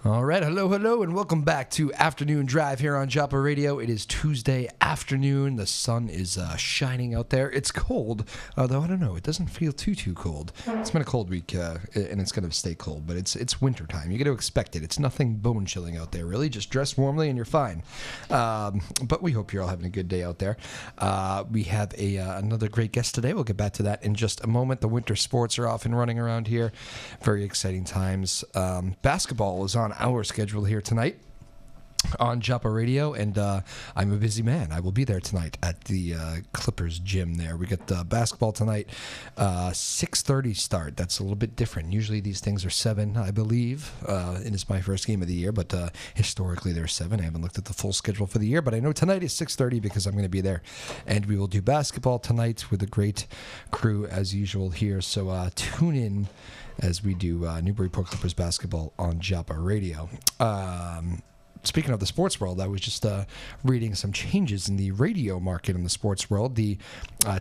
All right, hello, and welcome back to Afternoon Drive here on Joppa Radio. It is Tuesday afternoon. The sun is shining out there. It's cold, though I don't know. It doesn't feel too cold. It's been a cold week, and it's going to stay cold, but it's winter time. You got to expect it. It's nothing bone chilling out there, really. Just dress warmly and you're fine. But we hope you're all having a good day out there. We have another great guest today. We'll get back to that in just a moment. The winter sports are off and running around here. Very exciting times. Basketball is on our schedule here tonight on Joppa Radio, and I'm a busy man. I will be there tonight at the Clippers gym there. We got basketball tonight, 6:30 start. That's a little bit different. Usually these things are 7, I believe. It is my first game of the year, but historically they're 7. I haven't looked at the full schedule for the year, but I know tonight is 6:30 because I'm going to be there. And we will do basketball tonight with a great crew as usual here. So tune in as we do Newburyport Clippers basketball on Joppa Radio. Speaking of the sports world, I was just reading some changes in the radio market in the sports world. The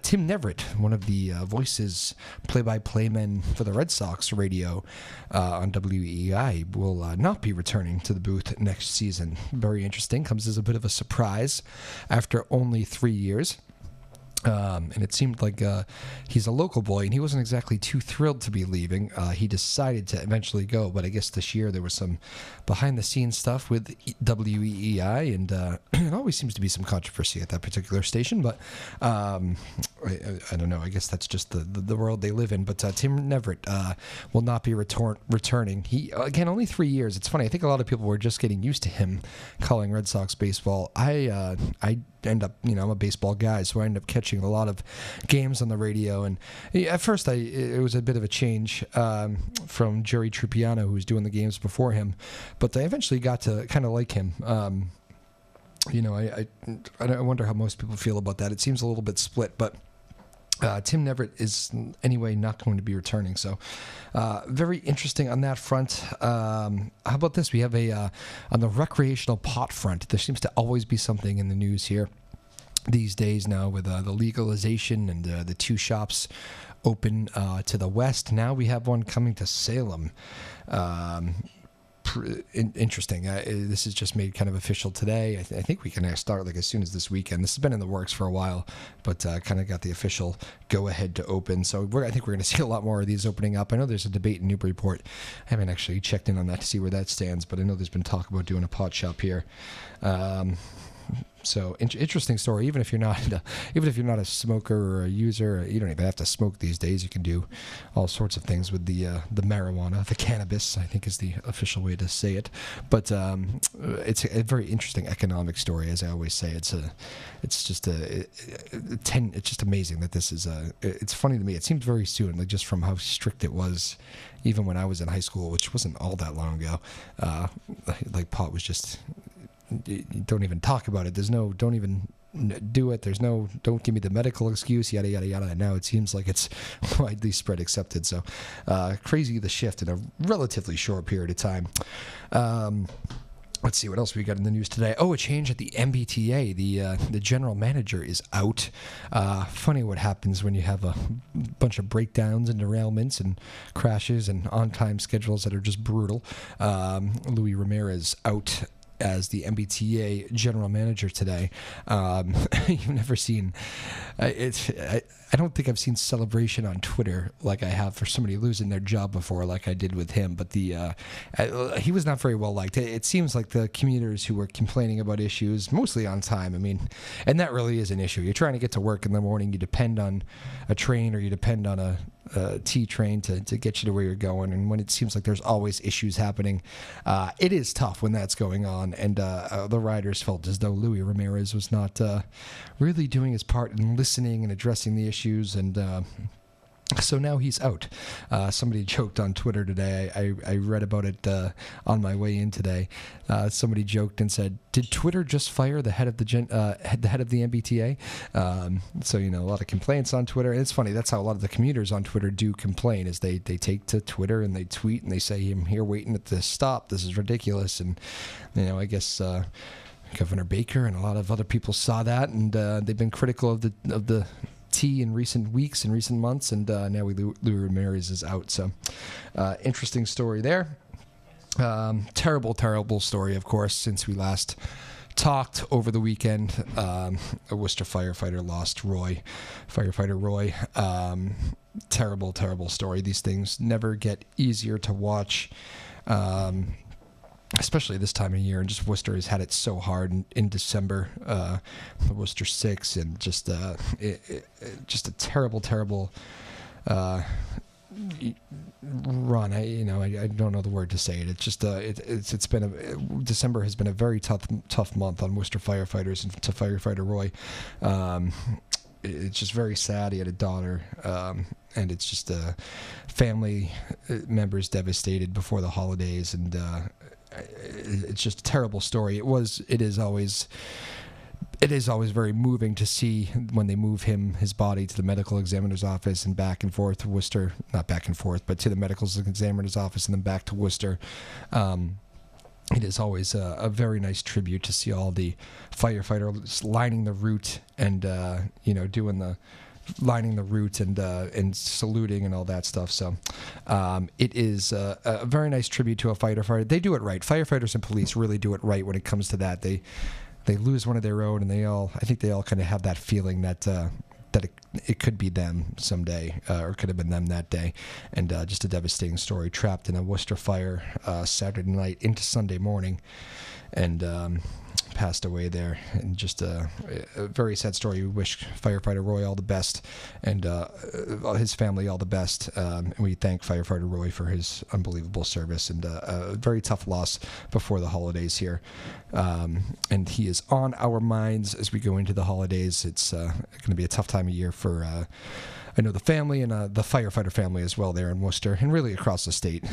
Tim Neverett, one of the voices, play-by-play men for the Red Sox radio on WEI, will not be returning to the booth next season. Very interesting. Comes as a bit of a surprise after only 3 years. And it seemed like he's a local boy, and he wasn't exactly too thrilled to be leaving. He decided to eventually go, but I guess this year there was some behind-the-scenes stuff with WEEI, and it always seems to be some controversy at that particular station, but I don't know. I guess that's just the world they live in. But Tim Neverett will not be returning. He, again, only 3 years. It's funny. I think a lot of people were just getting used to him calling Red Sox baseball. I end up, I'm a baseball guy, so I end up catching a lot of games on the radio. And at first, it was a bit of a change from Jerry Trupiano, who was doing the games before him. But I eventually got to kind of like him. I wonder how most people feel about that. It seems a little bit split, but Tim Neverett is anyway not going to be returning. So very interesting on that front. How about this? We have on the recreational pot front, there seems to always be something in the news here these days now with the legalization and the 2 shops open to the west. Now we have one coming to Salem. Interesting. This is just made kind of official today. I think we can start as soon as this weekend. This has been in the works for a while, but kind of got the official go-ahead to open. So I think we're going to see a lot more of these opening up. I know there's a debate in Newburyport. I haven't actually checked in on that to see where that stands, but I know there's been talk about doing a pot shop here. So interesting story. Even if you're not a smoker or a user, you don't even have to smoke these days. You can do all sorts of things with the marijuana, the cannabis, I think is the official way to say it. But it's a very interesting economic story, as I always say. It's just amazing that this is it's funny to me. It seems very soon, just from how strict it was, even when I was in high school, which wasn't all that long ago. Pot was just. Don't even talk about it. Don't even do it. Don't give me the medical excuse, yada, yada, yada. Now it seems like it's widely spread accepted. So crazy the shift in a relatively short period of time. Let's see what else we got in the news today. Oh, a change at the MBTA. The general manager is out. Funny what happens when you have a bunch of breakdowns and derailments and crashes and on-time schedules that are just brutal. Louis Ramirez out as the MBTA general manager today. You've never seen I don't think I've seen celebration on Twitter like I have for somebody losing their job before, like I did with him. But he was not very well liked. It seems like the commuters who were complaining about issues, mostly on time. I mean, and that really is an issue. You're trying to get to work in the morning. You depend on a train or you depend on a T train to get you to where you're going. And when it seems like there's always issues happening, it is tough when that's going on. And the riders felt as though Louis Ramirez was not really doing his part in listening and addressing the issues. And so now he's out. Somebody joked on Twitter today. I read about it on my way in today. Somebody joked and said, "Did Twitter just fire the head of the head of the MBTA?" So a lot of complaints on Twitter. And it's funny. That's how a lot of the commuters on Twitter do complain. Is they take to Twitter and they tweet and they say, "I'm here waiting at this stop. This is ridiculous." And I guess Governor Baker and a lot of other people saw that, and they've been critical of the T in recent weeks and recent months, and now Louis Ramirez is out. So interesting story there. Terrible story, of course, since we last talked over the weekend. A Worcester firefighter lost firefighter Roy. Terrible story. These things never get easier to watch, especially this time of year. And just Worcester has had it so hard in December. The Worcester 6, and just a terrible run. I don't know the word to say it. It's just it's been December has been a very tough month on Worcester firefighters and to firefighter Roy. It's just very sad. He had a daughter, and it's just family members devastated before the holidays, and it's just a terrible story. It is always very moving to see when they move his body to the medical examiner's office and back and forth to Worcester, not back and forth, but to the medical examiner's office and then back to Worcester. It is always a very nice tribute to see all the firefighters lining the route and doing the lining the route and saluting and all that stuff. So it is a very nice tribute to a firefighter. They do it right. Firefighters and police really do it right when it comes to that. They lose one of their own, and I think they all kind of have that feeling that it could be them someday, or it could have been them that day. And just a devastating story. Trapped in a Worcester fire Saturday night into Sunday morning, and passed away there. And just a very sad story. We wish firefighter Roy all the best, and his family all the best. And we thank firefighter Roy for his unbelievable service, and a very tough loss before the holidays here. And he is on our minds as we go into the holidays. It's going to be a tough time of year for I know the family and the firefighter family as well there in Worcester, and really across the state.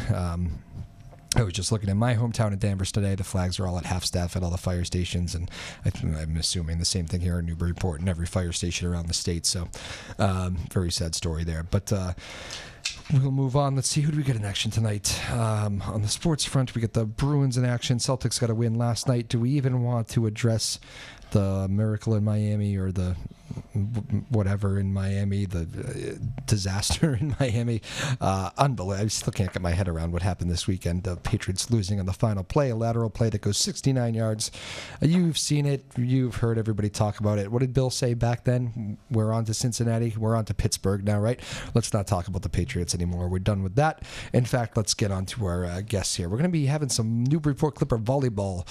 I was just looking at my hometown of Danvers today. The flags are all at half staff at all the fire stations, and I'm assuming the same thing here in Newburyport and every fire station around the state. So, very sad story there. But we'll move on. Let's see, who do we get in action tonight? On the sports front, we get the Bruins in action. Celtics got a win last night. Do we even want to address the miracle in Miami, or the whatever in Miami, the disaster in Miami? Unbelievable. I still can't get my head around what happened this weekend. The Patriots losing on the final play, a lateral play that goes 69 yards. You've seen it. You've heard everybody talk about it. What did Bill say back then? We're on to Cincinnati. We're on to Pittsburgh now, right? Let's not talk about the Patriots anymore. We're done with that. In fact, let's get on to our guests here. We're going to be having some Newburyport Clipper volleyball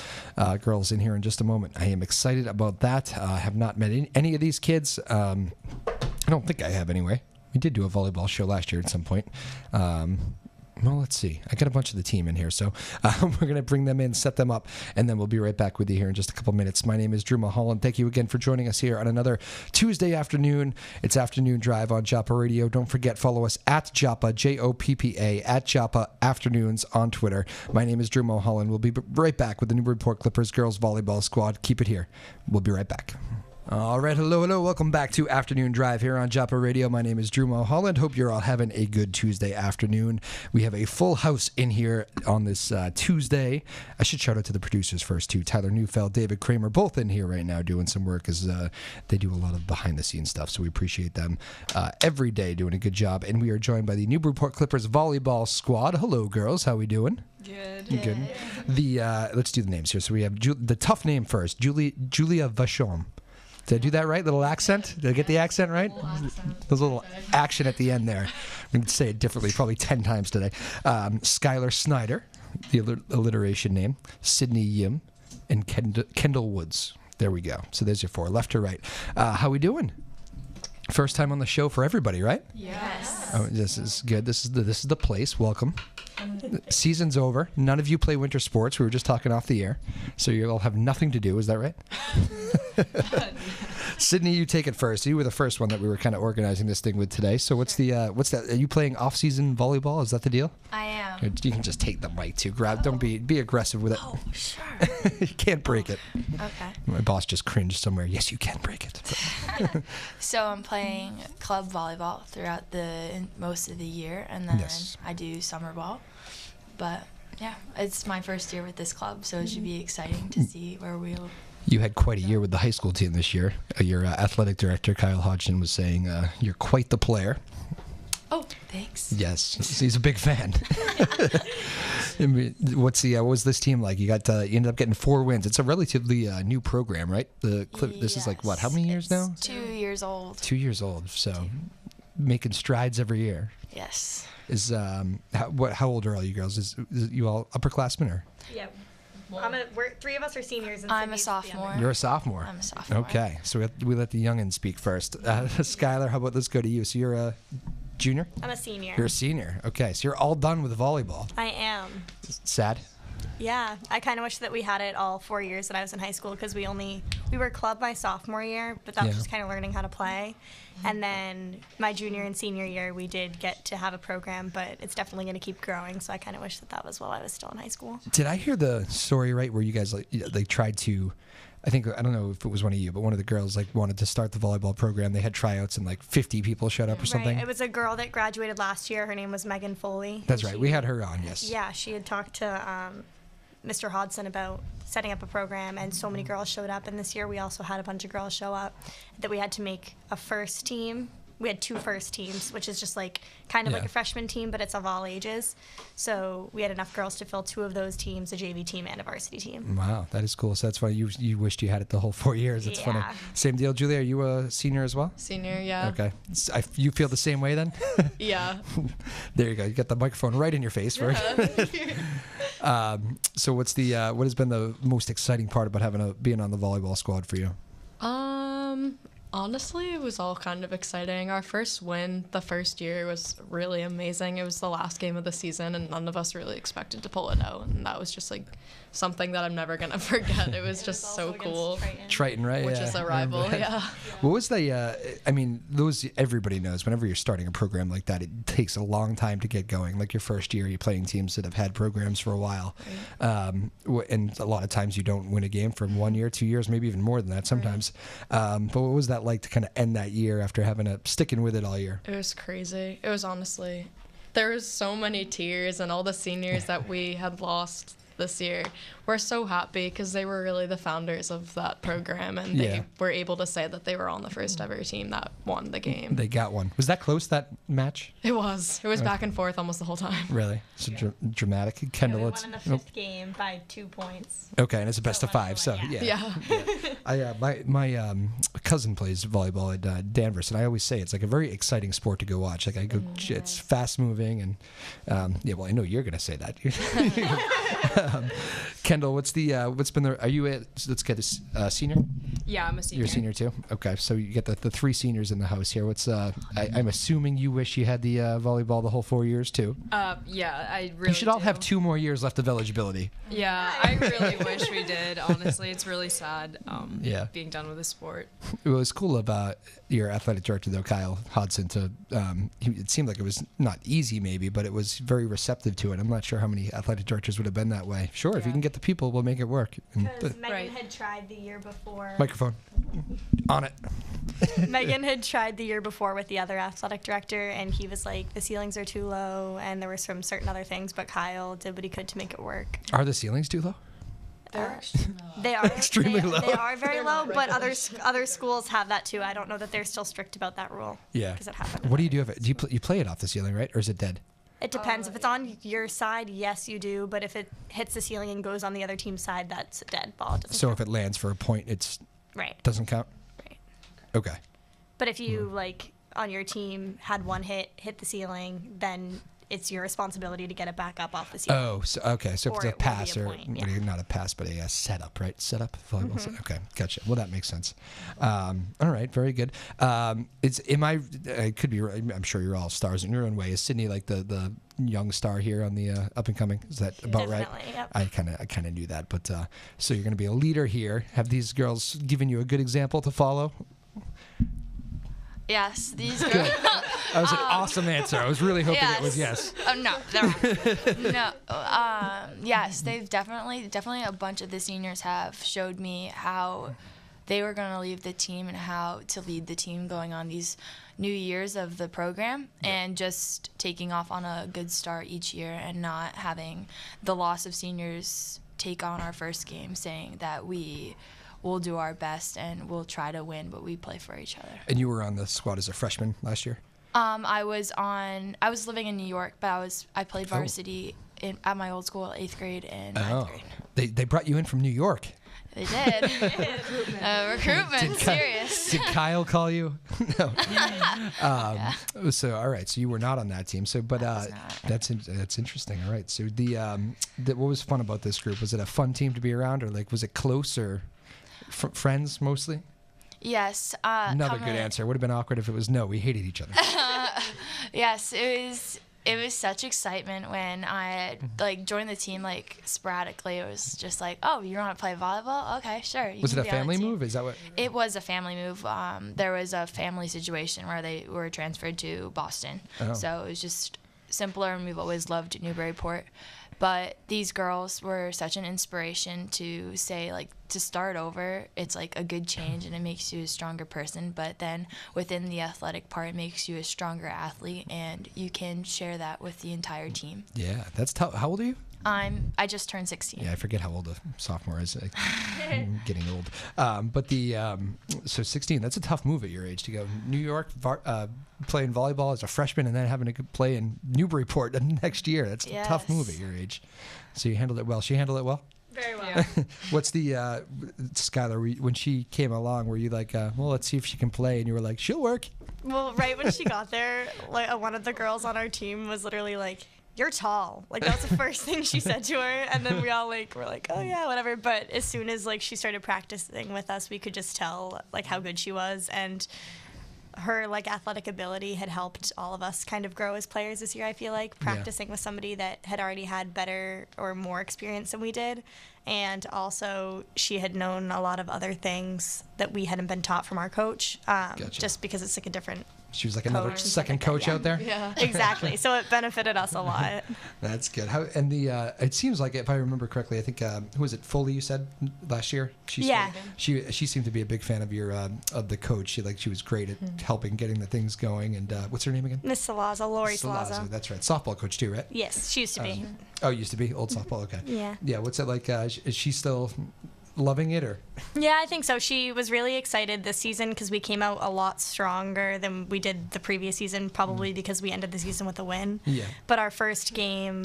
girls in here in just a moment. I am excited about that. I have not met any of these kids. I don't think I have anyway. We did do a volleyball show last year at some point. Well, let's see. I got a bunch of the team in here, so we're going to bring them in, set them up, and then we'll be right back with you here in just a couple minutes. My name is Drew Moholland. Thank you again for joining us here on another Tuesday afternoon. It's Afternoon Drive on Joppa Radio. Don't forget, follow us at Joppa, Joppa, at Joppa Afternoons on Twitter. My name is Drew Moholland. We'll be right back with the Newburyport Clippers girls volleyball squad. Keep it here. We'll be right back. All right, hello. Welcome back to Afternoon Drive here on Joppa Radio. My name is Drew Moholland. Hope you're all having a good Tuesday afternoon. We have a full house in here on this Tuesday. I should shout out to the producers first, too. Tyler Neufeld, David Kramer, both in here right now doing some work, as they do a lot of behind-the-scenes stuff, so we appreciate them every day doing a good job. And we are joined by the Newburyport Clippers volleyball squad. Hello, girls. How we doing? Good. Let's do the names here. So we have the tough name first, Julia Vachon. Did I do that right? Little accent? Did I get the accent right? There's a little action at the end there. I'm going to say it differently, probably 10 times today. Skylar Snyder, the alliteration name. Sydney Yim, and Kendall Woods. There we go. So there's your four, left to right. How we doing? First time on the show for everybody, right? Yes. Oh, this is good. This is the place. Welcome. Season's over. None of you play winter sports. We were just talking off the air, so you all have nothing to do. Is that right? Sydney, you take it first. You were the first one that we were kind of organizing this thing with today. So what's that? Are you playing off-season volleyball? Is that the deal? I am. You can just take the mic too. Don't be aggressive with it. Oh, sure. You can't break it. Okay. My boss just cringed somewhere. Yes, you can break it. So I'm playing club volleyball throughout most of the year, and then I do summer ball. But yeah, it's my first year with this club, so it should be exciting to see where we'll. You had quite a year with the high school team this year. Your athletic director, Kyle Hodgson, was saying you're quite the player. Oh, Thanks. Yes, he's a big fan. I mean, what was this team like? You ended up getting 4 wins. It's a relatively new program, right? This is like what? How many years now? 2 years old. 2 years old. So making strides every year. Yes. Is how old are all you girls? Is you all upperclassmen or? Yeah. We're 3 of us are seniors. And I'm a sophomore. You're a sophomore. I'm a sophomore. Okay, so we let the youngins speak first. Skylar, how about let's go to you? So you're a junior? I'm a senior. You're a senior. Okay, so you're all done with volleyball. I am. Sad? Yeah, I kind of wish that we had it all 4 years that I was in high school because we were club my sophomore year, but that was just kind of learning how to play. And then my junior and senior year, we did get to have a program, but it's definitely going to keep growing. So I kind of wish that was while I was still in high school. Did I hear the story right where you guys they tried to? I don't know if it was one of you, but one of the girls wanted to start the volleyball program. They had tryouts and 50 people showed up or something. Right. It was a girl that graduated last year. Her name was Megan Foley. That's right. We had her on. Yes. Yeah, she had talked to Mr. Hodson about setting up a program, and so many girls showed up. And this year we also had a bunch of girls show up that we had to make a first team. We had 2 first teams, which is just kind of like a freshman team, but it's of all ages. So we had enough girls to fill 2 of those teams, a JV team and a varsity team. Wow, that is cool. So that's why you wished you had it the whole 4 years. It's funny. Same deal, Julia. Are you a senior as well? Senior, yeah. Okay. You feel the same way then? Yeah. There you go. You got the microphone right in your face. So what has been the most exciting part about being on the volleyball squad for you? Honestly, it was all kind of exciting. Our first win the first year was really amazing. It was the last game of the season, and none of us really expected to pull it out. And that was just something that I'm never going to forget. It was just so cool. Triton, right? Which is a rival, yeah. What was those everybody knows whenever you're starting a program like that, it takes a long time to get going. Like your first year, you're playing teams that have had programs for a while. Right. And a lot of times you don't win a game for 1 year, 2 years, maybe even more than that sometimes. Right. But what was that like to kind of end that year after sticking with it all year? It was crazy. It was honestly, there was so many tears, and all the seniors that we had lost this year were so happy because they were really the founders of that program, and they were able to say that they were on the first ever team that won the game. They got one. Was that close, that match? It was back and forth almost the whole time. Really? So dramatic. Kendall, we won in the 5th game by 2 points. Okay, and it's a best of 5, so yeah. My cousin plays volleyball at Danvers, and I always say it's a very exciting sport to go watch. It's fast moving, and I know you're gonna say that. Kendall, what's been are you let's get a senior? Yeah, I'm a senior. You're a senior too? Okay, so you get the 3 seniors in the house here. I'm assuming you wish you had the volleyball the whole 4 years too? Yeah, I really You should all have 2 more years left of eligibility. Yeah, I really wish we did, honestly. It's really sad being done with the sport. What was cool about your athletic director, though, Kyle Hodson, it seemed like it was not easy maybe, but it was very receptive to it. I'm not sure how many athletic directors would have been that way. Sure, if you can get the people, we'll make it work. Because Megan had tried the year before. Microphone. On it. Megan had tried the year before with the other athletic director, and he was like, the ceilings are too low, and there were some certain other things, but Kyle did what he could to make it work. Are the ceilings too low? They are extremely low. They are very low, but other schools have that too. I don't know that they're still strict about that rule. Yeah. Because it happened. What do you do if you play it off the ceiling, right? Or is it dead? It depends. If it's on your side, yes, you do. But if it hits the ceiling and goes on the other team's side, that's a dead ball. So count. If it lands for a point, doesn't count? Right. Okay. But if you, on your team, had one hit the ceiling, then it's your responsibility to get it back up off the ceiling. Oh, so, okay. So if it's a pass not a pass, but a setup, right? Setup, volleyball. Mm-hmm. Okay, gotcha. Well, that makes sense. All right, very good. I could be right. I'm sure you're all stars in your own way. Is Sydney the young star here on the up and coming? Is that about right? Yep. I kind of knew that, but so you're going to be a leader here. Have these girls given you a good example to follow? Yes, these girls. That was an awesome answer. I was really hoping it was yes. No, they're no. Yes, they've definitely a bunch of the seniors have showed me how they were going to leave the team and how to lead the team going on these new years of the program, and just taking off on a good start each year and not having the loss of seniors take on our first game, saying that we'll do our best and we'll try to win, but we play for each other. And you were on the squad as a freshman last year? I was living in New York, but I played varsity at my old school, 8th grade and 9th grade. They brought you in from New York. They did. Recruitment, serious. Did Kyle call you? No. So all right, so you were not on that team. So, but that's interesting. All right. So what was fun about this group? Was it a fun team to be around, or like was it close, or friends mostly? Yes. Another good answer. Would have been awkward if it was no. We hated each other. Yes, it was such excitement when I like joined the team like sporadically. It was just like, oh, you want to play volleyball? Okay, sure. Was it a family move? Is that what? It was a family move. There was a family situation where they were transferred to Boston, so it was just simpler, and we've always loved Newburyport. But these girls were such an inspiration to say, like, to start over, it's like a good change and it makes you a stronger person. But then within the athletic part, it makes you a stronger athlete, and you can share that with the entire team. Yeah, that's tough. How old are you? I just turned 16. Yeah, I forget how old a sophomore is. I'm getting old. But so 16, that's a tough move at your age to go New York, playing volleyball as a freshman, and then having to play in Newburyport the next year. That's a tough move at your age. So you handled it well. She handled it well? Very well. Yeah. What's the, Skylar, when she came along, were you like, well, let's see if she can play? And you were like, she'll work. Well, right when she got there, like one of the girls on our team was literally like, you're tall. Like, that was the first thing she said to her. And then we all like were like, oh yeah, whatever. But as soon as like she started practicing with us, we could just tell like how good she was, and her like athletic ability had helped all of us kind of grow as players this year. I feel like practicing with somebody that had already had better or more experience than we did. And also she had known a lot of other things that we hadn't been taught from our coach, just because it's like a different She was like another second coach out there? Yeah, exactly. So it benefited us a lot. That's good. It seems like, if I remember correctly, I think, who was it, Foley, you said last year? She seemed to be a big fan of your of the coach. She was great at helping getting the things going. And what's her name again? Miss Salazzo, Lori Salazzo. That's right. Softball coach too, right? Yes, she used to be. Used to be? Old softball, okay. Yeah. Yeah, what's it like? Is she still loving it, or? Yeah, I think so. She was really excited this season because we came out a lot stronger than we did the previous season, probably because we ended the season with a win. Yeah. But our first game,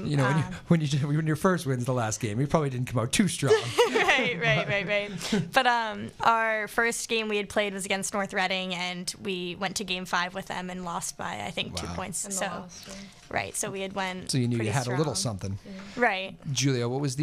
when your first win's the last game, you probably didn't come out too strong. Right. But our first game we had played was against North Reading, and we went to Game 5 with them and lost by I think 2 points. So we had went. So you knew you had strong. A little something. Yeah. Right. Julia, what was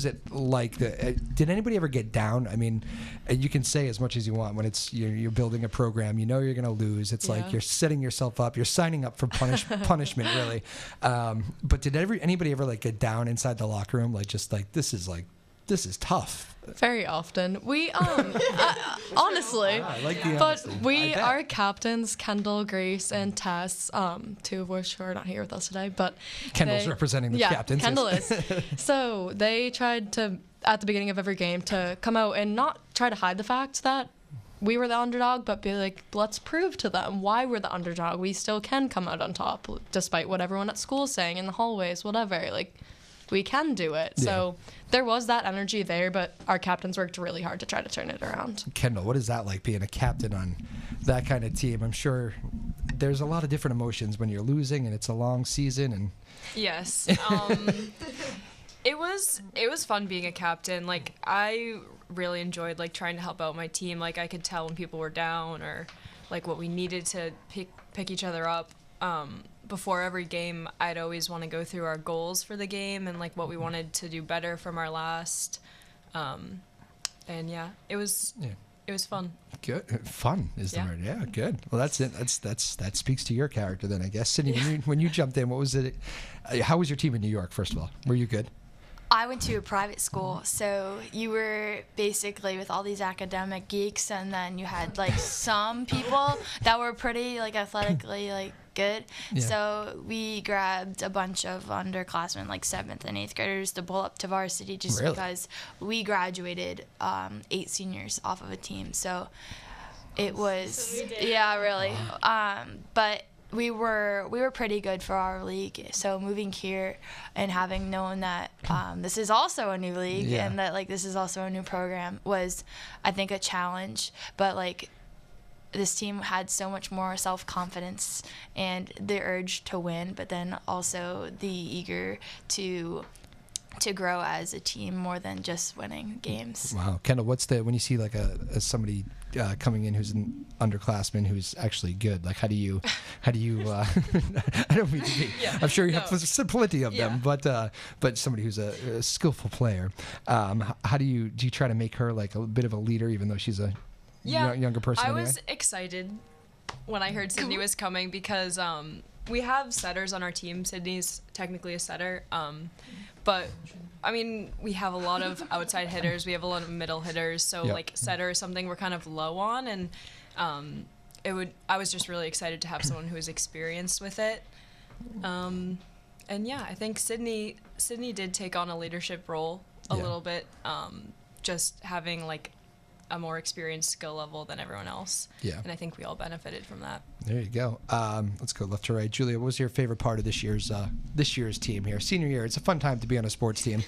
it like? Did anybody ever get down? I mean, you can say as much as you want when it's you're building a program. You know you're going to lose. It's like you're setting yourself up. You're signing up for punishment, really. But did anybody ever like get down inside the locker room, like just like this is tough? Very often. We honestly, I like the honesty. But our captains, Kendall, Grace, and Tess, two of which are not here with us today, but Kendall's representing the captains. Kendall is. So they tried to, at the beginning of every game, to come out and not try to hide the fact that we were the underdog, but be like, let's prove to them why we're the underdog. We still can come out on top, despite what everyone at school is saying in the hallways, whatever. Like, we can do it. Yeah. So there was that energy there, but our captains worked really hard to try to turn it around. Kendall, what is that like, being a captain on that kind of team? I'm sure there's a lot of different emotions when you're losing and it's a long season. And yes, it was fun being a captain. Like, I really enjoyed like trying to help out my team. Like, I could tell when people were down or like what we needed to pick each other up. Before every game, I'd always want to go through our goals for the game and like what we wanted to do better from our last. And yeah, it was fun. Good, fun is the word. Yeah, good. Well, that's it. That speaks to your character then, I guess. Sydney, when you jumped in, what was it? How was your team in New York? First of all, were you good? I went to a private school, so you were basically with all these academic geeks, and then you had like some people that were pretty like athletically like good. Yeah. So we grabbed a bunch of underclassmen, like 7th and 8th graders, to pull up to varsity just because we graduated 8 seniors off of a team. So it was really. But we were pretty good for our league. So moving here and having known that this is also a new league and that like this is also a new program was, I think, a challenge. But like this team had so much more self-confidence and the urge to win, but then also the eager to grow as a team more than just winning games. Wow. Kendall, when you see like somebody coming in who's an underclassman who's actually good, like how do you I don't mean to be, I'm sure you have plenty of them, but somebody who's a skillful player, how do you try to make her like a bit of a leader even though she's a younger person? I was excited when I heard Sydney was coming because we have setters on our team. Sydney's technically a setter, but I mean, we have a lot of outside hitters. We have a lot of middle hitters. So like setter is something we're kind of low on, and I was just really excited to have someone who was experienced with it. And yeah, I think Sydney did take on a leadership role a little bit, just having like a more experienced skill level than everyone else. Yeah. And I think we all benefited from that. There you go. Let's go left to right. Julia, what was your favorite part of this year's team here? Senior year, it's a fun time to be on a sports team.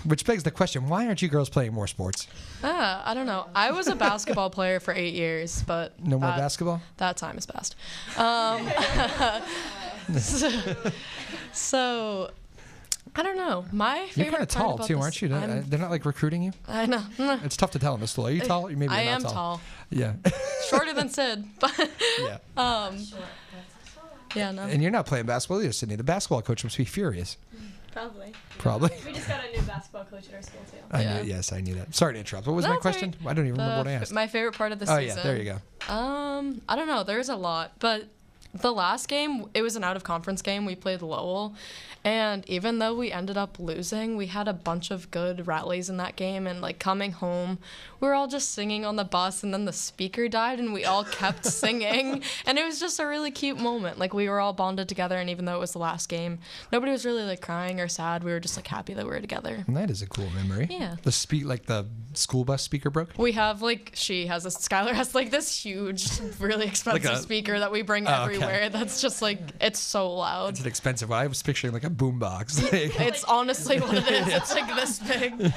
Which begs the question, why aren't you girls playing more sports? I don't know. I was a basketball player for 8 years, but... No more basketball? That time has passed. So I don't know. My favorite. You're kind of tall too, aren't you? They're not like recruiting you. I know. It's tough to tell in this school. Are you tall? Maybe I you're am not tall. Yeah. Shorter than Sid, but yeah. Yeah, no. And you're not playing basketball either, Sydney. The basketball coach must be furious. Probably. We just got a new basketball coach at our school too. I knew that. Sorry to interrupt. What was my question? I don't even remember what I asked. My favorite part of the season. Oh yeah, there you go. I don't know. There's a lot, but the last game, it was an out-of-conference game. We played Lowell, and even though we ended up losing, we had a bunch of good rallies in that game, and, like, coming home, we were all just singing on the bus, and then the speaker died, and we all kept singing, and it was just a really cute moment. Like, we were all bonded together, and even though it was the last game, nobody was really, like, crying or sad. We were just, like, happy that we were together. And that is a cool memory. Yeah. The school bus speaker broke? We have, like, Skylar has, like, this huge, really expensive speaker that we bring everywhere. Okay. That's just, like, it's so loud. It's an expensive one. I was picturing, like, a boombox. It's honestly what it is. It's, like, this big.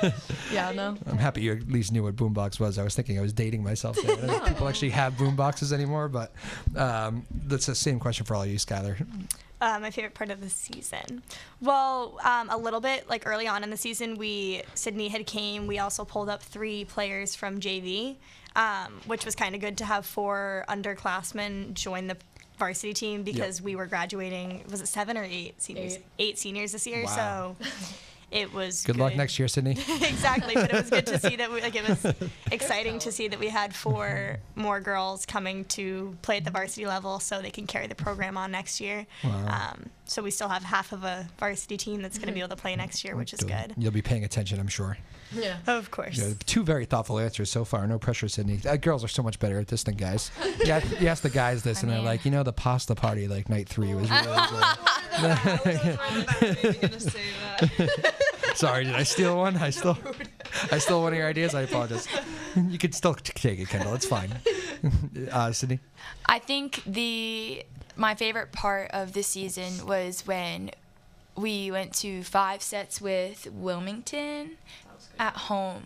Yeah, no. I'm happy you at least knew what boombox was. I was thinking I was dating myself there. I don't think people actually have boomboxes anymore, but that's the same question for all you, Skylar. My favorite part of the season. Well, a little bit, like early on in the season, Sydney had came. We also pulled up 3 players from JV, which was kind of good to have 4 underclassmen join the varsity team because we were graduating, was it 7 or 8 seniors? 8 seniors this year, so it was good luck next year, Sydney. Exactly, but it was good to see that it was exciting to see that we had 4 more girls coming to play at the varsity level so they can carry the program on next year. Wow. So we still have half of a varsity team that's going to be able to play next year, which is good. You'll be paying attention, I'm sure. Yeah, of course. Yeah, 2 very thoughtful answers so far. No pressure, Sydney. Girls are so much better at this than guys. Yeah, you ask the guys this, and they're like, the pasta party, like night 3 was really good. I was going to say that. Sorry, did I steal one? I stole one of your ideas. I apologize. You can still take it, Kendall. It's fine. Sydney? I think my favorite part of the season was when we went to 5 sets with Wilmington at home.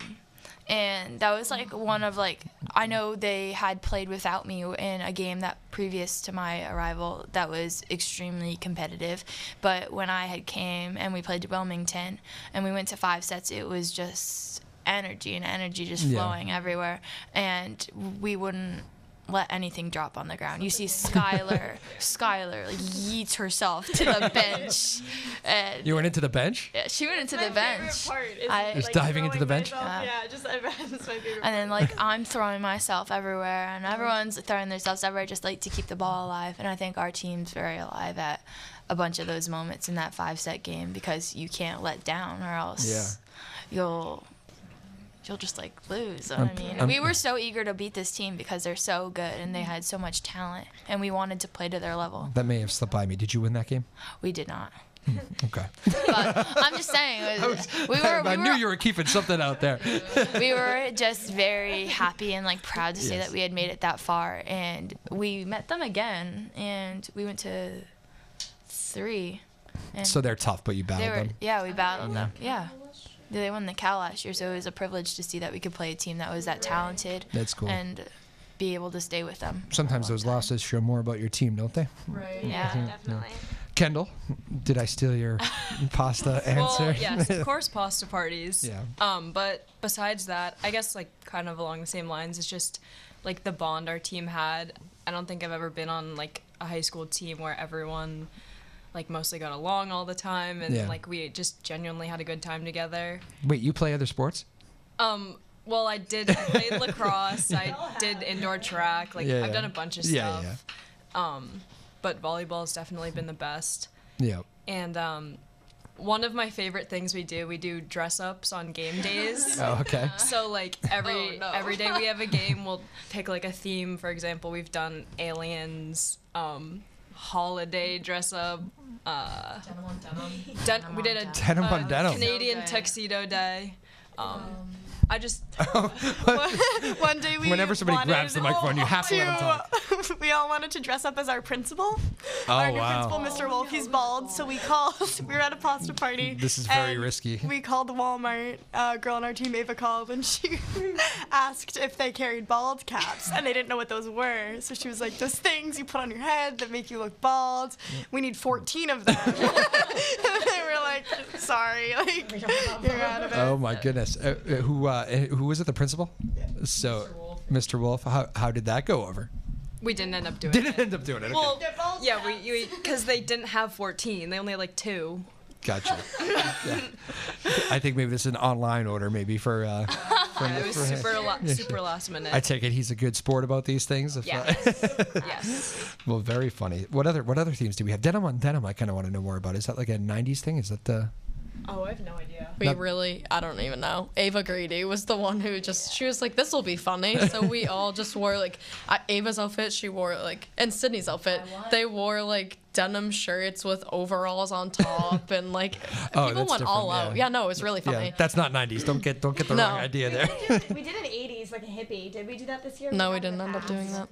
And that was like one of I know they had played without me in a game that previous to my arrival that was extremely competitive. But when I had came and we played Wilmington and we went to 5 sets, it was just energy just flowing everywhere. And we wouldn't let anything drop on the ground. You see Skylar yeets herself to the bench. And you went into the bench? Yeah, she went into the bench. Just diving into the bench? That's my favorite and then I'm throwing myself everywhere, and everyone's throwing themselves everywhere just to keep the ball alive. And I think our team's very alive at a bunch of those moments in that 5-set game because you can't let down or else you'll just lose. We were so eager to beat this team because they're so good and they had so much talent, and we wanted to play to their level. That may have slipped by me. Did you win that game? We did not. Okay. But I'm just saying, I knew you were keeping something out there. We were just very happy and proud to say that we had made it that far, and we met them again, and we went to 3. And so they're tough, but you battled them. Yeah, we battled them. Yeah. They won the Cal last year, so it was a privilege to see that we could play a team that was that talented. That's cool. And be able to stay with them. Sometimes those losses show more about your team, don't they? Right. Yeah, definitely. Kendall, did I steal your pasta answer? Well, yes, of course, pasta parties. Yeah. But besides that, I guess like kind of along the same lines, it's just like the bond our team had. I don't think I've ever been on like a high school team where everyone like mostly got along all the time, and like we just genuinely had a good time together. Wait, you play other sports? Well, I played lacrosse. I did indoor track. Like I've done a bunch of stuff. But volleyball has definitely been the best. Yeah. And one of my favorite things we do dress ups on game days. Oh, okay. So like every day we have a game, we'll pick like a theme. For example, we've done aliens, holiday dress up. We did a Denim on denim. Canadian tuxedo day. I just One day Whenever somebody grabs the microphone, you have to let them talk. We all wanted to dress up as our principal. Oh, Our new wow. principal, Mr. Wolf, he's bald, so we were at a pasta party. This is very and risky. We called Walmart. A girl on our team, Ava, called, and she asked if they carried bald caps, and they didn't know what those were. So she was like, those things you put on your head that make you look bald, we need 14 of them. And they were like, sorry, like, you're out of it. Oh my goodness. Who was it? The principal? So, Mr. Wolf. How did that go over? we didn't end up doing Didn't it. end up doing it. Okay. Well, yeah, we because they didn't have 14. They only had like 2. Gotcha. Yeah. I think maybe this is an online order, maybe for. It was super last minute. I take it he's a good sport about these things. Yes. Well, very funny. What other themes do we have? Denim on denim. I kind of want to know more about. Is that like a '90s thing? Is that the? Oh, I have no idea. I don't even know. Ava Grady was the one who she was like, this will be funny. So we all just wore like, Ava's outfit, she wore like, and Sydney's outfit, they wore like denim shirts with overalls on top and like, people went all out. Yeah, no, it was really funny. Yeah, that's not '90s. Don't get the wrong idea there. We did an 80s, like a hippie. Did we do that this year? No, we didn't end up doing that.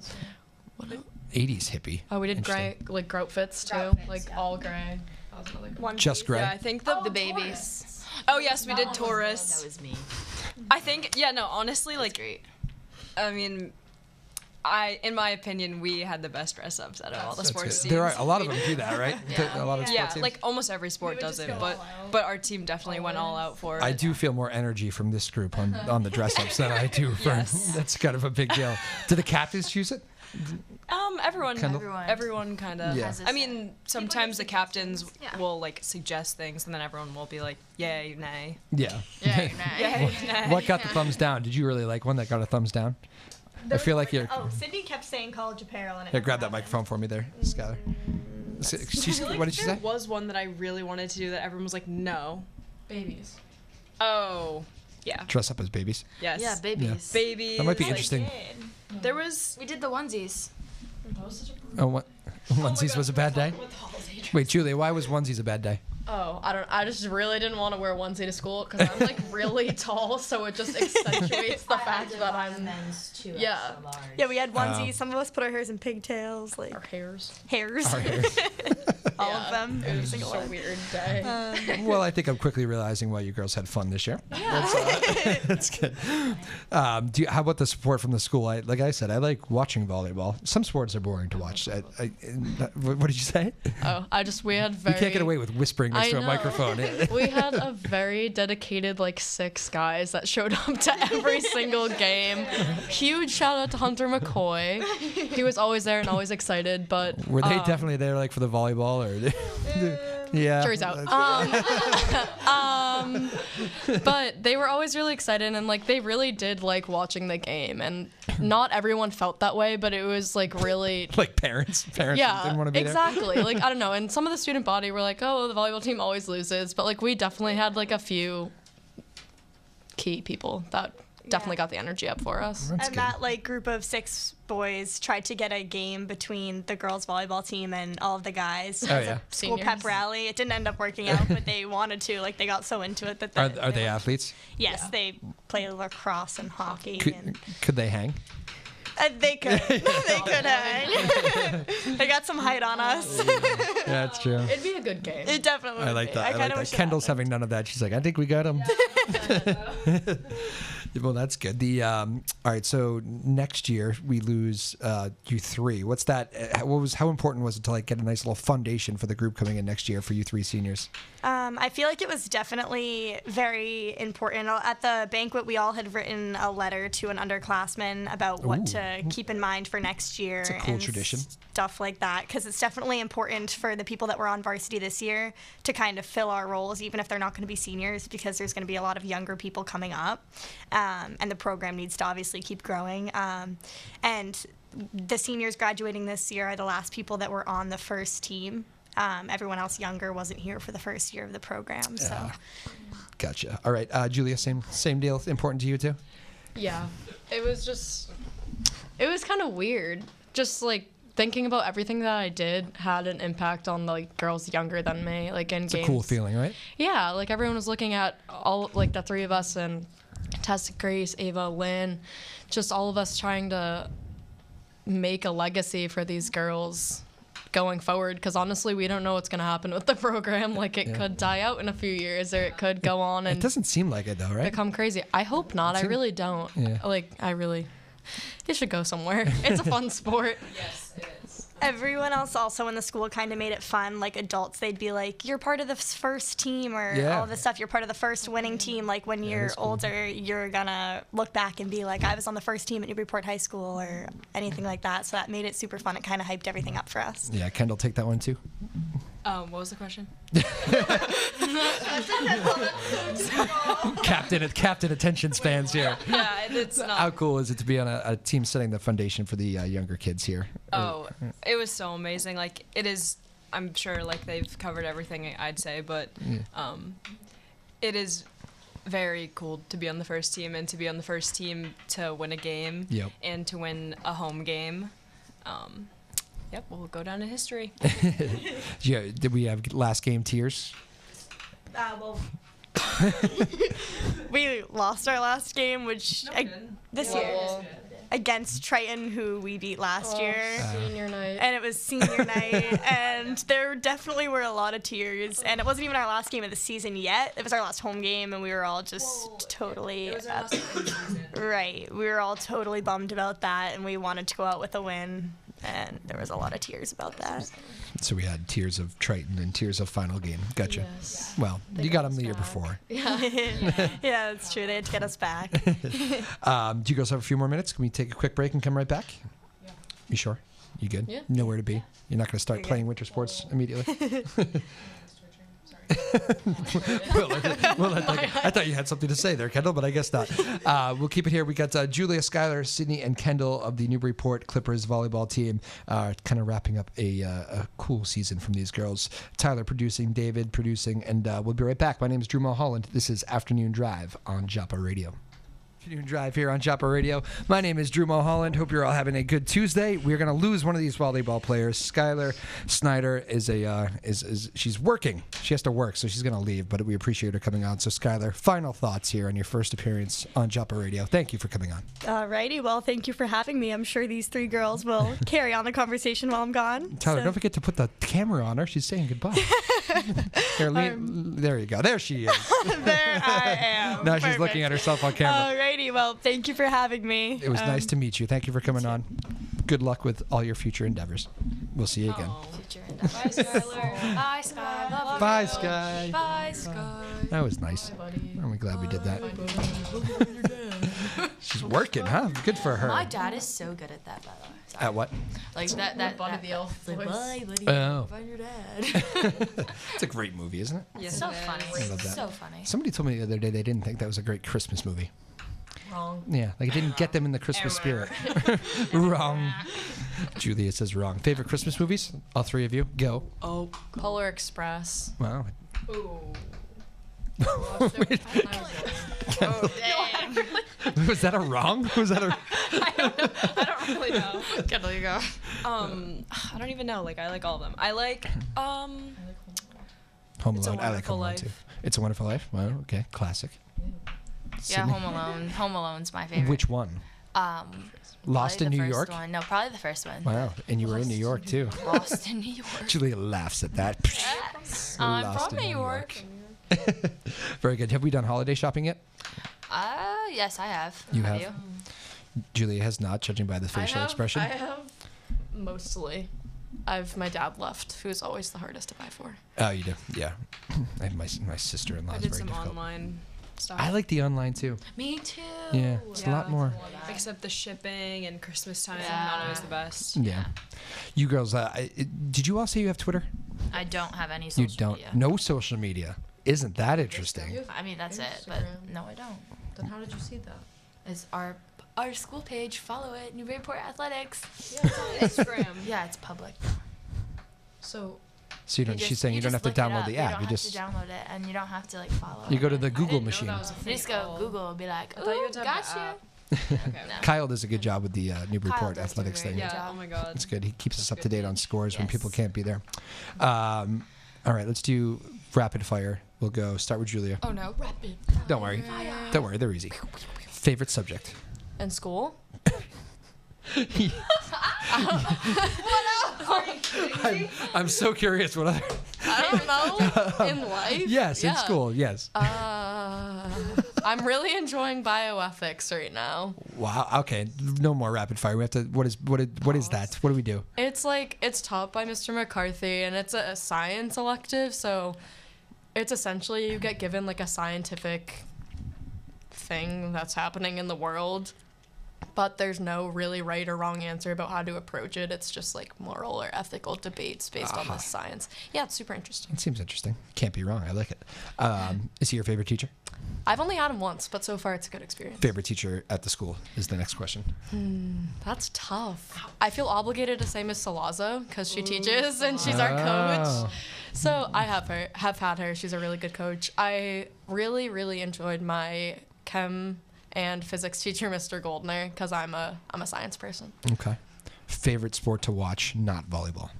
80s hippie. Oh, we did gray, like groutfits too, all gray. That was another good one. Just gray. Yeah, I think the babies. Oh yes, we did Taurus. That was me. I think honestly, like, Great. I mean, in my opinion, we had the best dress ups out of all the sports teams. There are a lot of them do that, right? A lot of Yeah, sports teams. like almost every sport does it, but our team definitely went all out for it. I do feel more energy from this group on the dress ups than I do from. That's kind of a big deal. Do the captains choose it? Everyone kind of. Yeah. I mean, sometimes the captains will like suggest things, and then everyone will be like, "Yay, nay." Yeah. Yay, nay. What got the thumbs down? Did you really like one that got a thumbs down? I feel like you're. Oh, Sydney kept saying college apparel. And Here, grab that microphone for me there, Skylar. What did she say? There was one that I really wanted to do that everyone was like, "No." Babies. Oh, yeah. Dress up as babies. Yes. Yeah, babies. Babies. That might be like, interesting. There was. We did the onesies. Oh, what? Onesies was a bad day? Wait, Julia, why was onesies a bad day? Oh, I just really didn't want to wear onesie to school because I'm like really tall, so it just accentuates the fact that I'm. Yeah. Yeah, we had onesies. Some of us put our hairs in pigtails, like Our hairs. hairs. Our hairs. All of them. It Every was single just a one. weird day. Well, I think I'm quickly realizing why you girls had fun this year. That's good. How about the support from the school? Like I said, I like watching volleyball. Some sports are boring to watch. What did you say? Oh, we had very. You can't get away with whispering next to a know. microphone. We had a very dedicated 6 guys that showed up to every single game. Huge shout out to Hunter McCoy. He was always there and always excited, but Were they definitely there for the volleyball or? Yeah. jury's out. But they were always really excited and they really did like watching the game, and not everyone felt that way, but it was really Like parents didn't want to be exactly. I don't know, and some of the student body were like, oh, the volleyball team always loses, but we definitely had a few key people that definitely got the energy up for us. That's And good. that group of 6 boys tried to get a game between the girls volleyball team and all of the guys. Oh, as yeah. a school pep Seniors. rally. It didn't end up working out, but they wanted to. They got so into it that Are they athletes? Yes, they play lacrosse and hockey. Could they hang? They could. They could hang. They got some height on us. Yeah, that's true. It'd be a good game. It definitely would I like be. that. I like kinda that. wish it Kendall's happened. having none of that. She's like, I think we got him. Well, that's good. All right. So next year we lose you three. What's that? How important was it to like get a nice little foundation for the group coming in next year for you three seniors? I feel like it was definitely very important. At the banquet, we all had written a letter to an underclassman about what to keep in mind for next year. It's a cool and tradition. Stuff like that, because it's definitely important for the people that were on varsity this year to kind of fill our roles, even if they're not going to be seniors, because there's going to be a lot of younger people coming up, and the program needs to obviously keep growing. And the seniors graduating this year are the last people that were on the first team. Everyone else younger wasn't here for the first year of the program. So, Gotcha. All right, Julia, same deal. Important to you too? Yeah, it was kind of weird. Just like thinking about everything that I did had an impact on like girls younger than me, like in games. It's a cool feeling, right? Yeah, like everyone was looking at all like the three of us and Tessa, Grace, Ava, Lynn, just all of us trying to make a legacy for these girls going forward, because honestly we don't know what's going to happen with the program. Like it could die out in a few years, or it could go on and it doesn't seem like it though, right? become crazy. I hope not. I really don't. It should go somewhere. It's a fun sport. Yes, it is. everyone else also in the school kind of made it fun. Like adults, they'd be like, "You're part of the first team," or all this stuff. "You're part of the first winning team." Like when you're older, you're gonna look back and be like, "I was on the first team at Newburyport High School," or anything like that. So that made it super fun. It kind of hyped everything up for us. Yeah, Kendall, take that one too. What was the question? Captain attention spans here. Yeah, it's not. How cool is it to be on a team setting the foundation for the younger kids here? Oh, it was so amazing. Like, it is, I'm sure, like, they've covered everything I'd say, but it is very cool to be on the first team, and to be on the first team to win a game and to win a home game. Yep, we'll go down in history. Yeah, did we have last game tears? Well, we lost our last game, which this year against Triton, who we beat last year. Senior night. And it was senior night, and there definitely were a lot of tears. And it wasn't even our last game of the season yet. It was our last home game, and we were all just totally It was our last game of the season. right. We were all totally bummed about that, and we wanted to go out with a win. And there was a lot of tears about that. So we had tears of Triton and tears of final game. Gotcha. Yes. Well, you got them the year before. Yeah. Yeah, that's true. They had to get us back. Do you girls have a few more minutes? Can we take a quick break and come right back? Yeah. You sure? You good? Yeah. You know where to be? You're not going to start playing winter sports immediately? I thought you had something to say there, Kendall, but I guess not. We'll keep it here. We got Julia, Skylar, Sydney, and Kendall of the Newburyport Clippers Volleyball Team kind of wrapping up a cool season from these girls. Tyler producing, David producing, and we'll be right back. My name is Drew Moholland. This is Afternoon Drive on Joppa Radio. Afternoon Drive here on Joppa Radio. My name is Drew Moholland. Hope you're all having a good Tuesday. We're going to lose one of these volleyball players. Skylar Snyder is she's working. She has to work, so she's going to leave, but we appreciate her coming on. So Skylar, final thoughts here on your first appearance on Joppa Radio. Thank you for coming on. Alrighty, well, thank you for having me. I'm sure these three girls will carry on the conversation while I'm gone. Tyler, don't forget to put the camera on her. She's saying goodbye. Here, there you go. There she is. There I am. Now she's looking at herself on camera. Alrighty, well, thank you for having me. It was nice to meet you. Thank you for coming on. Good luck with all your future endeavors. We'll see you again. Future endeavors. Bye, Skylar. Bye, Sky. Love you. Bye, Sky. Bye, Sky. That was nice. I'm glad we did that. She's working, huh? Good for her. My dad is so good at that, by the way. Sorry. At what? Like that Buddy the Elf Like, voice. bye, buddy. Oh. Find your dad. It's a great movie, isn't it? Yes, So it is. funny. I love that. So funny. Somebody told me the other day they didn't think that was a great Christmas movie. Wrong. Yeah, like it didn't get them in the Christmas spirit. Wrong. Julia says wrong. Favorite Christmas movies? All three of you? Go. Oh, Polar Express. Wow. Ooh. oh dang. Was that a wrong? Was that a... I don't really know. Kendall, you go. I don't even know. Like, I like all of them. I like, Home It's a Alone. I like Wonderful Home Alone Life. too. It's a Wonderful Life? Wow, okay. Classic. Yeah, Sydney? Home Alone. Home Alone's my favorite. Which one? Lost Probably in the New first York? One. No, probably the first one. Wow. And you were in New York too. Lost in New York. Julia laughs at that. I'm Lost from in New York. Very good. Have we done holiday shopping yet? Yes, I have. You Have have? you? Julia has not, judging by the facial expression. I have mostly. I've my dad left, who's always the hardest to buy for. Oh, you do? Yeah. I have my sister-in-law. I Is did very some difficult. online stuff. I like the online too. Me too. Yeah, it's a lot more. Except the shipping and Christmas time, Yeah. not always the best. Yeah. You girls, did you all say you have Twitter? I don't have any social You don't. media. No social media. Isn't that interesting? I mean, that's it, but no, I don't. Then how did you see that? It's our school page. Follow it. Newburyport Athletics. Yeah, it's on Instagram. Yeah, it's public. So So you don't. She's saying you don't have to download the app. You don't have to download it, and you don't have to like follow. You go to the I Google didn't know machine. that was a You thing just at go all. Google and be like, I thought you "Ooh, had to have gotcha." an app. Okay. No. Kyle does a good job with the Newburyport Kyle does do a athletics very thing. good Yeah. job. Oh my god. That's good. He keeps us That's up to good. date on scores when people Yes. can't be there. All right, let's do rapid fire. We'll go start with Julia. oh no, rapid. Don't worry. Don't worry. They're easy. Favorite subject? In school? I'm so curious. What other? I don't know. In life? Yes, in Yeah. school. Yes. I'm really enjoying bioethics right now. Wow. Okay. No more rapid fire. We have to. What is that? What do we do? It's taught by Mr. McCarthy, and it's a science elective, so it's essentially you get given like a scientific thing that's happening in the world, but there's no really right or wrong answer about how to approach it. It's just like moral or ethical debates based on this science. Yeah, it's super interesting. It seems interesting. Can't be wrong. I like it. Is he your favorite teacher? I've only had him once, but so far it's a good experience. Favorite teacher at the school is the next question. That's tough. I feel obligated to say Miss Salazzo because she teaches and she's our coach. Oh. So I have had her. She's a really good coach. I really, really enjoyed my chem and physics teacher, Mr. Goldner, because I'm a science person. Okay. Favorite sport to watch, not volleyball.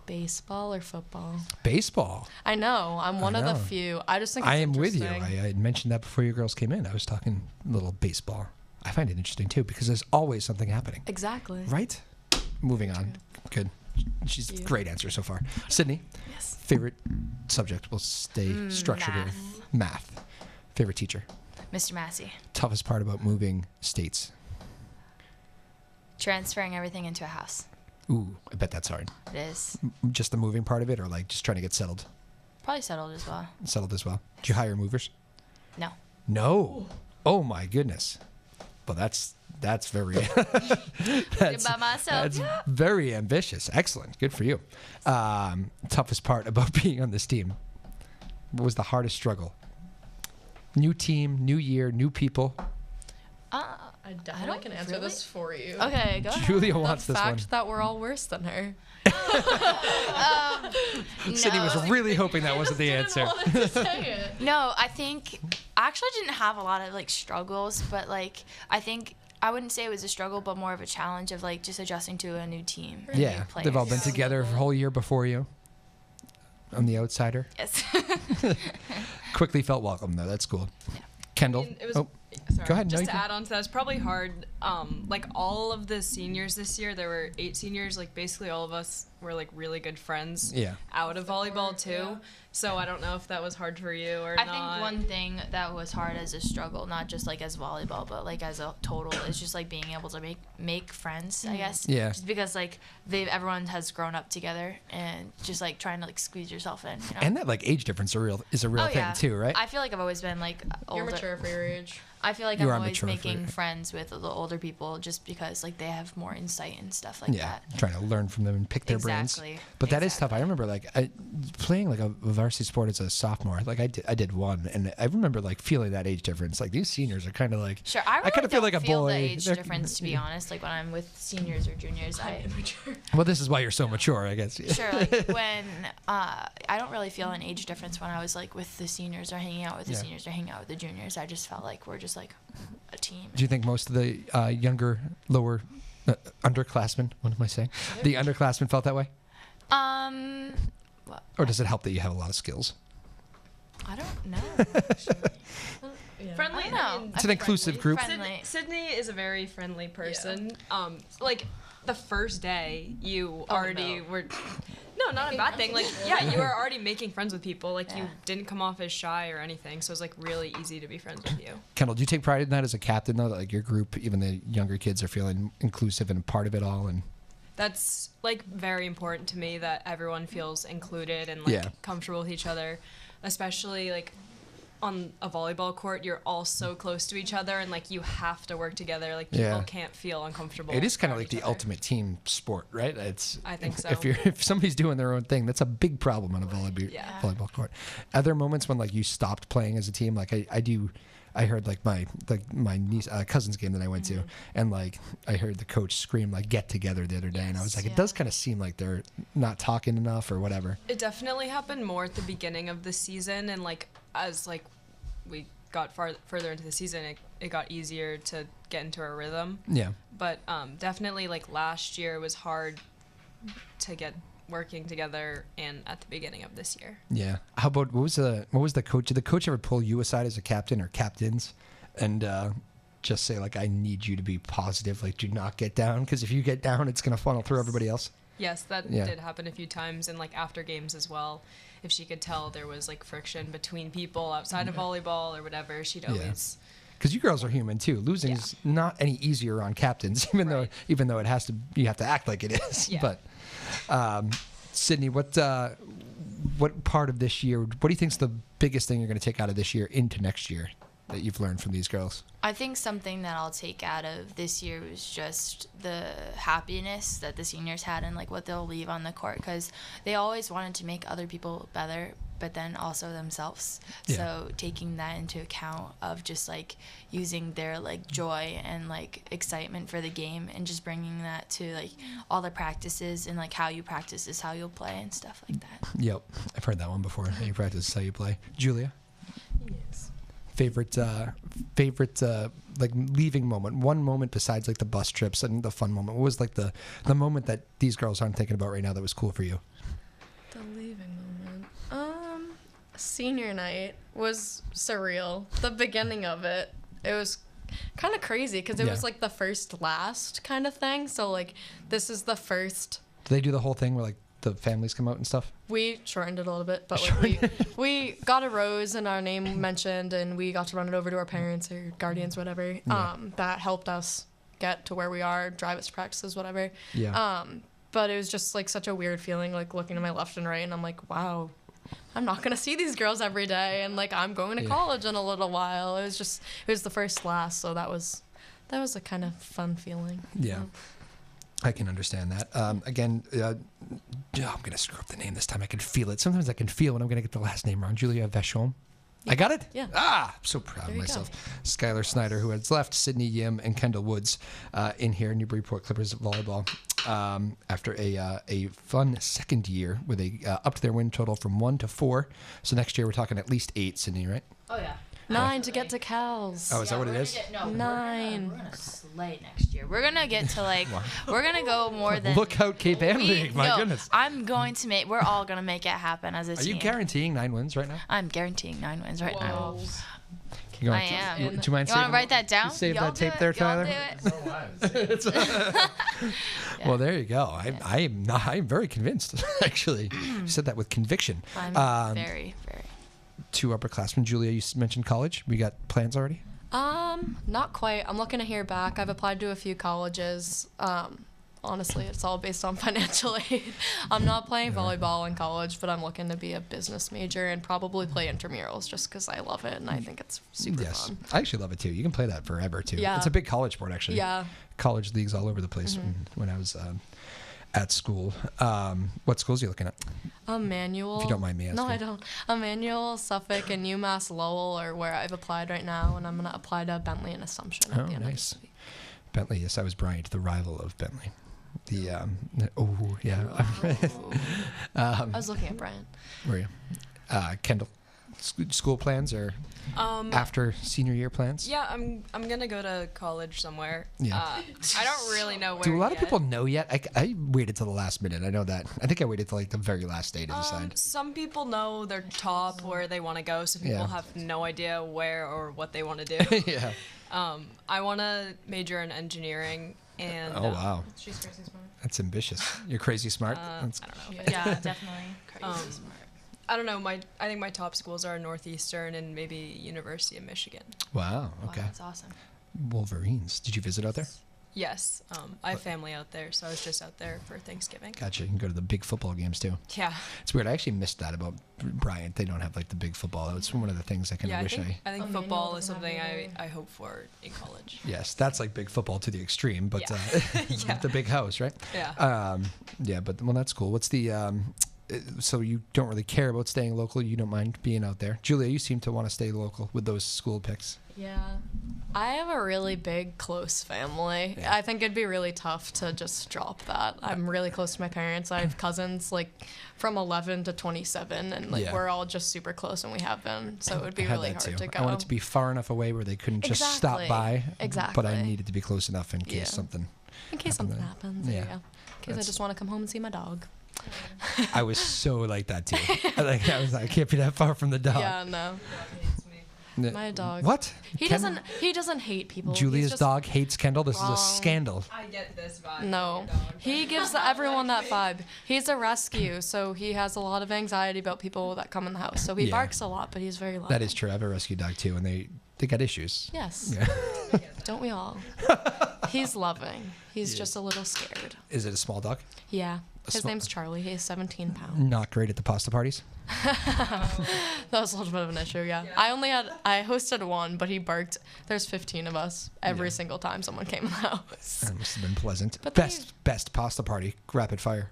Baseball or football? Baseball. I know. I'm one of the know. few. I just think it's I am with you. interesting. I mentioned that before you girls came in. I was talking a little baseball. I find it interesting too because there's always something happening. Exactly. Right? Moving on. Good. She's you. great answer so far. Sydney. Yes. Favorite subject. We'll stay structured here. Math. Favorite teacher. Mr. Massey. Toughest part about moving states. Transferring everything into a house. Ooh, I bet that's hard. It is. Just the moving part of it, or like just trying to get settled Probably settled as well. as well. Did you hire movers? No. No. Oh my goodness. Well, that's very By myself. that's very ambitious. Excellent. Good for you. Toughest part about being on this team. What was the hardest struggle? New team, new year, new people. I definitely can answer this for you. Okay, go ahead. Julia wants The this one. fact that we're all worse than her. Sydney was really hoping that wasn't the answer. No, I think I actually didn't have a lot of like struggles, but like I think I wouldn't say it was a struggle, but more of a challenge of like just adjusting to a new team. and Yeah, new players. they've all been together a whole year before you. I'm the outsider. Yes. Quickly felt welcome though. That's cool. Kendall. It was, oh, sorry, go ahead. Just No, to you can- add on to that, it's probably hard. Like all of the seniors this year, there were 8 seniors. Like basically all of us were like really good friends. Yeah. Out of volleyball too. So I don't know if that was hard for you or I not. think one thing that was hard as a struggle, not just like as volleyball, but like as a total, is just like being able to make friends. I guess. Yeah. Just because like everyone has grown up together and just like trying to like squeeze yourself in. You know? And that like age difference is a real Oh, thing yeah. too, right? I feel like I've always been like older. You're mature for your age. I feel like You I'm are always mature for making it. friends with the older people just because like they have more insight and stuff like Yeah, that. trying to learn from them and pick their brains. Exactly. But that is tough. I remember like playing like a varsity sport as a sophomore. Like I did one, and I remember like feeling that age difference. Like these seniors are kind of like Sure, I really kind of feel like a feel boy. the age They're- difference, to be honest. Like when I'm with seniors or juniors, Well, this is why you're so mature, I guess. sure. Like when I don't really feel an age difference when I was like with the seniors or hanging out with the Yeah. seniors or hanging out with the juniors. I just felt like we're just like a team. Do you think most of the younger, lower underclassmen? What am I saying? The underclassmen felt that way, Well, or does it help that you have a lot of skills? I don't know. Friendly. I don't know. mean, It's an inclusive group. Friendly. Sydney is a very friendly person. Like the first day you Oh, already no. were. No, not a bad thing. Like, yeah, you were already making friends with people. Like, you didn't come off as shy or anything. So it was like really easy to be friends with you. Kendall, do you take pride in that as a captain, though? That, like, your group, even the younger kids, are feeling inclusive and part of it all? And That's like very important to me that everyone feels included and like comfortable with each other, especially like on a volleyball court. You're all so close to each other, and like you have to work together. Like people can't feel uncomfortable. it is kind of around like each the other. ultimate team sport, right? I think so. If somebody's doing their own thing, that's a big problem on a volleyball court. Are there moments when like you stopped playing as a team? Like I heard like my niece cousin's game that I went to, and like I heard the coach scream like "get together" the other day, and I was like, it does kind of seem like they're not talking enough or whatever. It definitely happened more at the beginning of the season, and like as like we got further into the season, it got easier to get into our rhythm. Yeah. But definitely like last year was hard to get working together, and at the beginning of this year. Yeah. How about what was the coach? Did the coach ever pull you aside as a captain or captains, and just say like, I need you to be positive, like do not get down, because if you get down, it's gonna funnel through everybody else. Yes, that did happen a few times, and like after games as well. If she could tell there was like friction between people outside of volleyball or whatever, she'd always. Because you girls are human too. Losing's not any easier on captains, even though it has to. You have to act like it is. Yeah. But Sydney, what part of this year? What do you think's the biggest thing you're going to take out of this year into next year that you've learned from these girls? I think something that I'll take out of this year was just the happiness that the seniors had and like what they'll leave on the court, because they always wanted to make other people better, but then also themselves. So taking that into account of just like using their like joy and like excitement for the game and just bringing that to like all the practices, and like how you practice is how you'll play and stuff like that. Yep, I've heard that one before. How you practice is how you play. Julia? Yes. Favorite like leaving moment, one moment besides like the bus trips and the fun moment. What was like the moment that these girls aren't thinking about right now that was cool for you? The leaving moment. Senior night was surreal. The beginning of it was kind of crazy because it was like the first last kind of thing. So like this is the first. Do they do the whole thing where like the families come out and stuff? We shortened it a little bit, but like we got a rose and our name mentioned, and we got to run it over to our parents or guardians, whatever. That helped us get to where we are, drive us to practices, whatever. Yeah. But it was just like such a weird feeling, like looking to my left and right, and I'm like, wow, I'm not gonna see these girls every day, and like I'm going to college in a little while. It was the first last, so that was a kind of fun feeling. Yeah. I can understand that. Again, I'm going to screw up the name this time. I can feel it. Sometimes I can feel when I'm going to get the last name wrong. Julia Vachon. I got it? Yeah. I'm so proud of myself. Skylar Snyder, who has left, Sydney Yim, and Kendall Woods in here, Newburyport Clippers Volleyball, after a fun second year where they upped their win total from 1 to 4. So next year we're talking at least 8, Sydney, right? Oh yeah. 9 to get to Cal's. Oh, is that what it is? 9. We're gonna slay next year. We're gonna get to like, we're gonna go more than. Look out, Cape Ann League. My goodness. I'm going to make. We're all gonna make it happen as a Are team. you guaranteeing 9 wins right now? I'm guaranteeing 9 wins right now. You I am. Do you mind You want saving to write that down? Save Y'all that tape do there, it. Y'all Tyler? do it. Well, there you go. I'm very convinced, actually. You said that with conviction. I'm very, very. 2 upperclassmen. Julia, you mentioned college. We got plans already? Not quite. I'm looking to hear back. I've applied to a few colleges. Honestly, it's all based on financial aid. I'm not playing volleyball in college, but I'm looking to be a business major and probably play intramurals just because I love it and I think it's super fun. I actually love it too. You can play that forever too. Yeah. It's a big college sport actually. Yeah. College leagues all over the place when I was at school. What schools are you looking at? Emmanuel. If you don't mind me asking. No, I don't. Emmanuel, Suffolk, and UMass Lowell are where I've applied right now, and I'm going to apply to Bentley and Assumption at the end of this week. Bentley, yes, I was Bryant, the rival of Bentley. I was looking at Brian. Were you? Kendall, school plans or after senior year plans? Yeah, I'm gonna go to college somewhere. Yeah. I don't really know where. Do a lot of yet. people know yet? I waited till the last minute. I know that. I think I waited till like the very last day to decide. Some people know their top where they want to go. Some people have no idea where or what they want to do. Yeah. I want to major in engineering, And Oh, wow. She's crazy smart. That's ambitious. You're crazy smart. I That's, don't know. Yeah, definitely. Crazy smart. I don't know. I think my top schools are Northeastern and maybe University of Michigan. wow. Wow, Okay. that's awesome. Wolverines. Did you visit out there? Yes, I have family out there, so I was just out there for Thanksgiving. Gotcha. You can go to the big football games too. Yeah, It's weird. I actually missed that about Bryant. They don't have like the big football. It's one of the things I kind of yeah. wish I think Emmanuel football is doesn't have something it either. I hope for in college. Yes, that's like big football to the extreme, but Yeah. the big house, right? Yeah. Yeah, but well, that's cool. What's the so you don't really care about staying local? You don't mind being out there, Julia? You seem to want to stay local with those school picks. Yeah. I have a really big, close family. Yeah. I think it'd be really tough to just drop that. I'm really close to my parents. I have cousins like from 11 to 27, and like Yeah. we're all just super close, and we have been. So it would be I had really that hard too. to go. I want it to be far enough away where they couldn't just stop Exactly. by. But I Exactly. needed to be close enough in case Yeah. something. in case something there. happens. Yeah. Yeah. In case I That's- just want to come home and see my dog. I was so like that too. I was like, I can't be that far from the dog. Yeah, no. My dog. What? He Ken- doesn't hate people. He's Julia's just dog hates Kendall. This is wrong. a scandal. I get this vibe. No, he gives everyone that vibe. He's a rescue, so he has a lot of anxiety about people that come in the house. So he Yeah. barks a lot, but he's very loving. That is true. I have a rescue dog too, and they got issues. Yes. Yeah. Don't we all? He's loving. He's just a little scared. Is it a small dog? Yeah. His small- name's Charlie. He is 17 pounds. Not great at the pasta parties. That was a little bit of an issue, yeah. I hosted one, but he barked. There's 15 of us every Yeah. single time someone came in the house. That must have been pleasant. But Best pasta party. Rapid fire.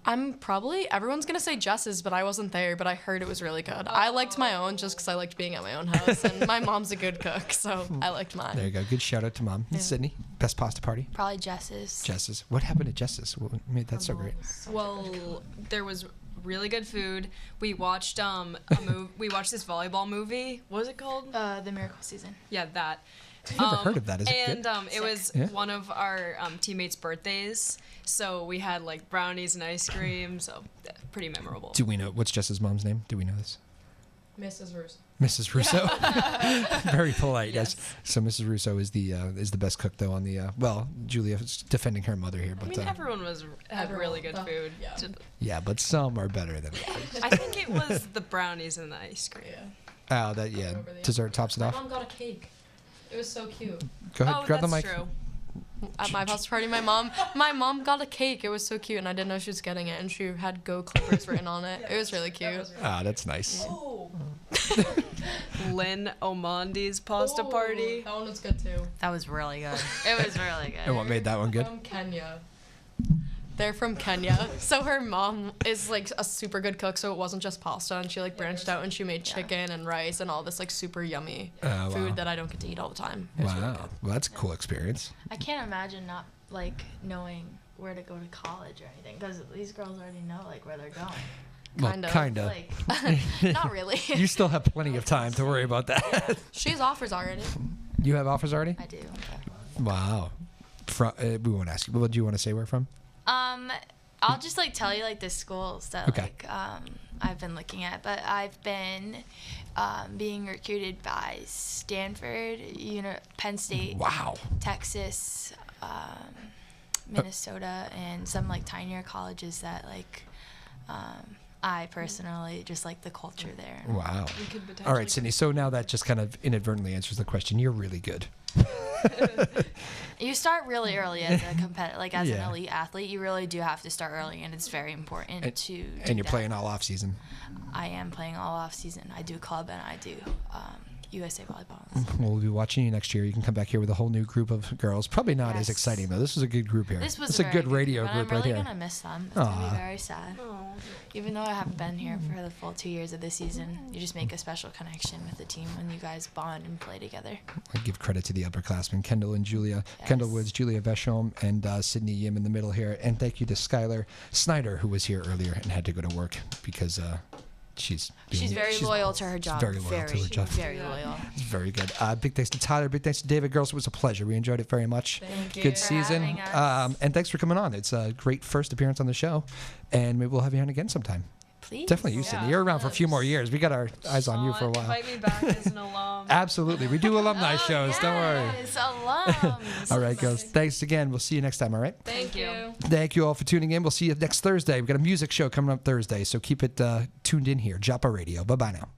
Everyone's going to say Jess's, but I wasn't there, but I heard it was really good. I liked my own just because I liked being at my own house, and my mom's a good cook, so I liked mine. There you go. Good shout out to mom. Yeah. Sydney. Best pasta party. Probably Jess's. Jess's. What happened to Jess's? What made that so great? Well, there was really good food. We watched we watched this volleyball movie. What was it called? The Miracle Season. Yeah, that. I've never heard of that. Is it And good? it was Yeah. one of our teammates' birthdays, so we had like brownies and ice cream. So pretty memorable. Do we know what's Jess's mom's name? Do we know this? Mrs. Russo. Mrs. Russo. Very polite. Yes. Yes. So Mrs. Russo is the best cook though on the Julia's defending her mother here, I but mean, everyone had really good food. Yeah. yeah, but some are better than others. I think it was the brownies and the ice cream. Yeah. Oh, that yeah. Over the- Dessert tops it My off. mom got a cake. It was so cute. Go ahead, Oh, grab the that's mic. true. At my house party, my mom got a cake. It was so cute, and I didn't know she was getting it, and she had "Go Clippers" written on it. It was really cute. Ah, that's nice. Lynn Omondi's pasta party. That one was good too. That was really good. It was really good. And what made that one good? From Kenya. They're from Kenya. So her mom is like a super good cook, so it wasn't just pasta, and she like branched out and she made chicken and rice and all this like super yummy Oh, food wow. that I don't get to eat all the time. It was really Wow. good. Well, that's a cool experience. I can't imagine not like knowing where to go to college or anything because these girls already know like where they're going. Well, Kind of. kinda. Like, Not really. You still have plenty of time to worry about that. She has offers already. You have offers already? I do. Wow. We won't ask you. What do you want to say where from? I'll just like tell you like the schools that Okay. like I've been looking at, but I've been being recruited by Stanford, Penn State, Wow. Texas, Minnesota, and some like tinier colleges that like I personally just like the culture there. Wow. We could potentially All right, Sydney. So now that just kind of inadvertently answers the question. You're really good. You start really early as a as Yeah. an elite athlete. You really do have to start early, and it's very important to. do And you're that. playing all off season. I am playing all off season. I do club and I do USA volleyball. We'll be watching you next year. You can come back here with a whole new group of girls. Probably not as Yes. exciting though. This was a good group here. This was It's a very good radio but group I'm really right here. gonna miss them. It's gonna Aw. be very sad. Even though I haven't been here for the full 2 years of the season, you just make a special connection with the team when you guys bond and play together. I give credit to the upperclassmen, Kendall and Julia. Kendall Yes. Woods, Julia Veshom, and Sydney Yim in the middle here. And thank you to Skylar Snyder, who was here earlier and had to go to work because she's She's loyal to her job. very loyal to her job. Very loyal. It's very good. Big thanks to Tyler. Big thanks to David. Girls, it was a pleasure. We enjoyed it very much. Thank you. Good for season. having us. And thanks for coming on. It's a great first appearance on the show. And maybe we'll have you on again sometime. Please. Definitely, you, Sydney. You're around for a few more years. We got our eyes on you for a while. Invite me back as an alum. Absolutely. We do alumni shows. Don't worry. Yes, alums. All right, girls. Thanks again. We'll see you next time, all right? Thank you. Thank you all for tuning in. We'll see you next Thursday. We've got a music show coming up Thursday, so keep it tuned in here. Joppa Radio. Bye-bye now.